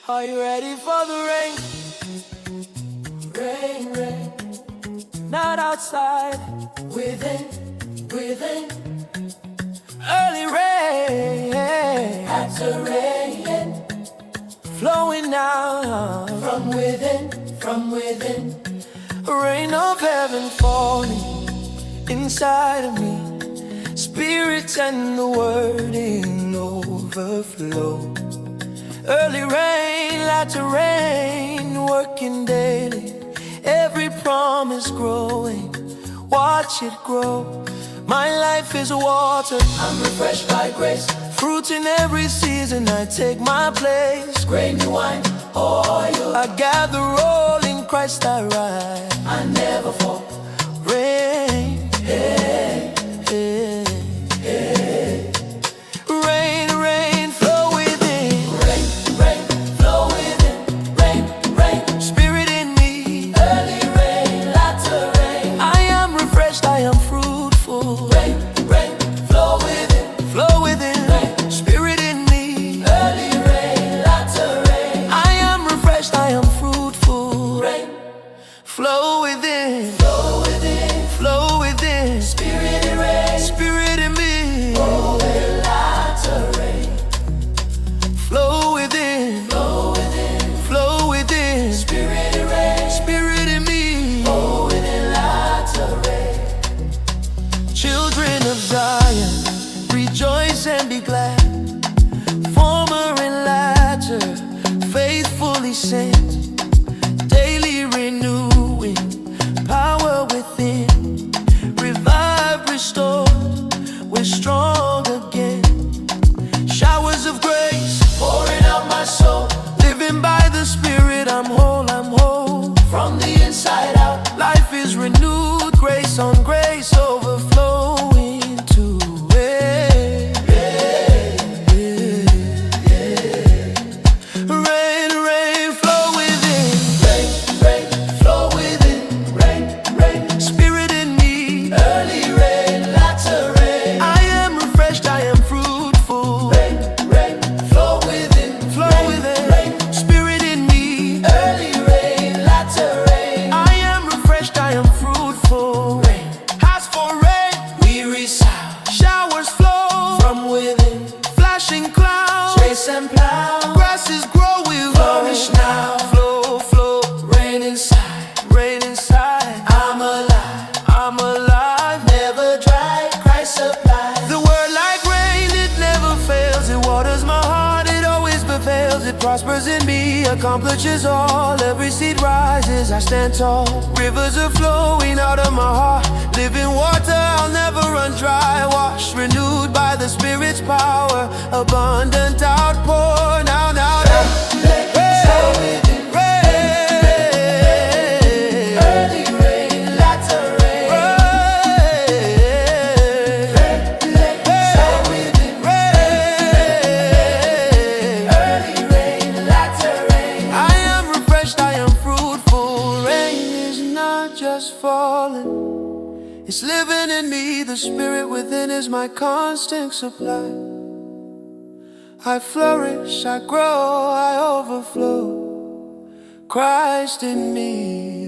Are you ready for the rain? Rain, rain. Not outside, within, within. Early rain, after rain, flowing now from within, from within. Rain of heaven falling inside of me. Spirit and the word in overflow. Early rain, latter rain, working daily. Every promise growing, watch it grow. My life is water, I'm refreshed by grace. Fruit in every season, I take my place. Grain, new wine, oil, I gather all in Christ I rise. I never fall. Rain, hey, hey, hey. Rain, rain, flow within. Rain, rain, flow within. Rain, rain, spirit in me. Early rain, latter rain. I am refreshed, I am fruitful. Rain, rain, flow within. Flow within. Rain, spirit in me. Early rain, latter rain. I am refreshed, I am fruitful. Rain, flow within. Flow within. Flow within. Spirit in rain. Spirit in me. Oh, latter rain. Flow within. Flow within. Flow within. Spirit in rain. Spirit in me. Oh, within latter rain. Children of Zion, rejoice and be glad. Former and latter, faithfully sent. Daily renewing, power within. Revive, restored, we're strong again. Showers of grace, pouring out my soul. Living by the Spirit, I'm whole, I'm whole. From the inside out, life is renewed. Grace on grace, overflowing to it. Rain, rain, flow within. Rain, rain, flow within. Rain, rain, spirit in me. Early rain, latter rain. I am refreshed, I am fruitful. Rain, rain, flow within. Flow within. Rain, spirit in me. Early rain, latter rain. I am refreshed, I am fruitful. Rain, as for rain, we resound. Showers flow from within. Flashing clouds, trace and plow. Grasses grow, we flourish now. Flow, flow, rain inside, rain inside. I'm alive, I'm alive, never dry. Christ supplies. The word like rain, it never fails. It waters my heart, it always prevails. It prospers in me, accomplishes all. Every seed rises, I stand tall. Rivers are flowing out of my heart. Living water, I'll never run dry. Washed, renewed by the Spirit's power. Abundant outpour, now, now, now. Rain, rain, early rain, latter rain. Early rain, latter rain. I am refreshed, I am fruitful. Rain is not just falling, it's living in me. The Spirit within is my constant supply. I flourish, I grow, I overflow. Christ in me.